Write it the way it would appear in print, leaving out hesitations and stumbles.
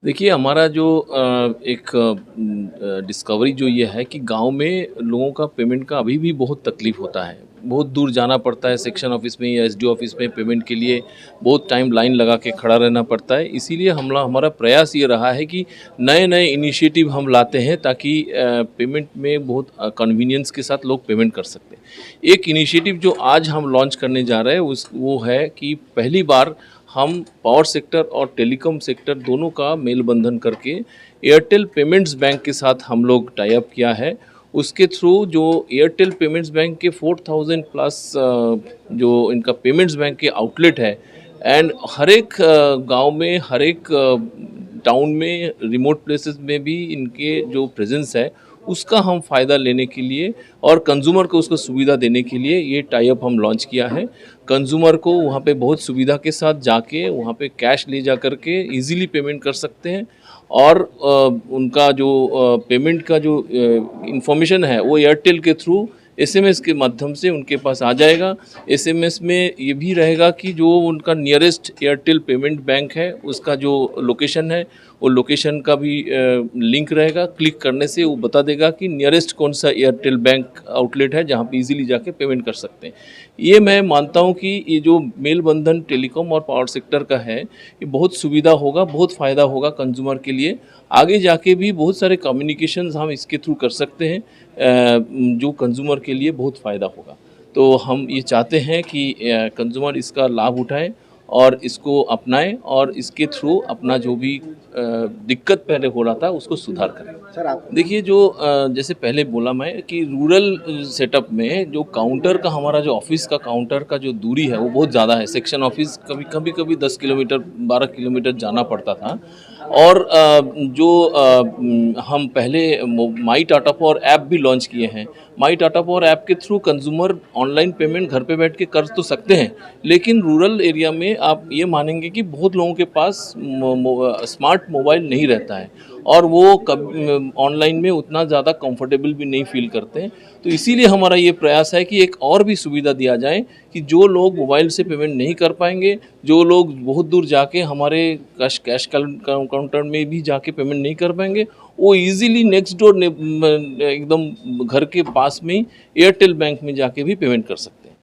देखिए, हमारा जो एक डिस्कवरी जो ये है कि गाँव में लोगों का पेमेंट का अभी भी बहुत तकलीफ़ होता है। बहुत दूर जाना पड़ता है सेक्शन ऑफ़िस में या एसडीओ ऑफ़िस में पेमेंट के लिए बहुत टाइम लाइन लगा के खड़ा रहना पड़ता है। इसीलिए हमारा प्रयास ये रहा है कि नए-नए इनिशिएटिव हम लाते हैं ताकि पेमेंट में बहुत कन्वीनियंस के साथ लोग पेमेंट कर सकते हैं। एक इनिशिएटिव जो आज हम लॉन्च करने जा रहे हैं वो है कि पहली बार हम पावर सेक्टर और टेलीकॉम सेक्टर दोनों का मेल बंधन करके एयरटेल पेमेंट्स बैंक के साथ हम लोग टाई अप किया है। उसके थ्रू जो एयरटेल पेमेंट्स बैंक के 4000 प्लस जो इनका पेमेंट्स बैंक के आउटलेट है एंड हर एक गांव में हर एक टाउन में रिमोट प्लेसेस में भी इनके जो प्रेजेंस है उसका हम फ़ायदा लेने के लिए और कंज्यूमर को उसको सुविधा देने के लिए ये टाई अप हम लॉन्च किया है। कंज्यूमर को वहाँ पे बहुत सुविधा के साथ जाके वहाँ पे कैश ले जा कर के ईज़िली पेमेंट कर सकते हैं और उनका जो पेमेंट का जो इन्फॉर्मेशन है वो एयरटेल के थ्रू एसएमएस के माध्यम से उनके पास आ जाएगा। एसएमएस में ये भी रहेगा कि जो उनका नियरेस्ट एयरटेल पेमेंट बैंक है उसका जो लोकेशन है वो लोकेशन का भी लिंक रहेगा। क्लिक करने से वो बता देगा कि नियरेस्ट कौन सा एयरटेल बैंक आउटलेट है जहाँ पे इजीली जाके पेमेंट कर सकते हैं। ये मैं मानता हूँ कि ये जो मेल बंधन टेलीकॉम और पावर सेक्टर का है ये बहुत सुविधा होगा, बहुत फ़ायदा होगा कंज्यूमर के लिए। आगे जाके भी बहुत सारे कम्युनिकेशंस हम इसके थ्रू कर सकते हैं जो कंज्यूमर के लिए बहुत फ़ायदा होगा। तो हम ये चाहते हैं कि कंज्यूमर इसका लाभ उठाएँ और इसको अपनाएँ और इसके थ्रू अपना जो भी दिक्कत पहले हो रहा था उसको सुधार करें। सर आप देखिए जो जैसे पहले बोला मैं कि रूरल सेटअप में जो काउंटर का हमारा जो ऑफ़िस का काउंटर का जो दूरी है वो बहुत ज़्यादा है। सेक्शन ऑफ़िस कभी-कभी 10 किलोमीटर 12 किलोमीटर जाना पड़ता था और हम पहले माई टाटा पावर ऐप भी लॉन्च किए हैं। माई टाटा पावर ऐप के थ्रू कंज्यूमर ऑनलाइन पेमेंट घर पे बैठ के कर तो सकते हैं, लेकिन रूरल एरिया में आप ये मानेंगे कि बहुत लोगों के पास स्मार्ट मोबाइल नहीं रहता है और वो ऑनलाइन में उतना ज़्यादा कंफर्टेबल भी नहीं फील करते हैं। तो इसीलिए हमारा ये प्रयास है कि एक और भी सुविधा दिया जाए कि जो लोग मोबाइल से पेमेंट नहीं कर पाएंगे, जो लोग बहुत दूर जाके हमारे कैश काउंटर में भी जाके पेमेंट नहीं कर पाएंगे, वो इजीली नेक्स्ट डोर एकदम घर के पास में ही एयरटेल बैंक में जाके भी पेमेंट कर सकते हैं।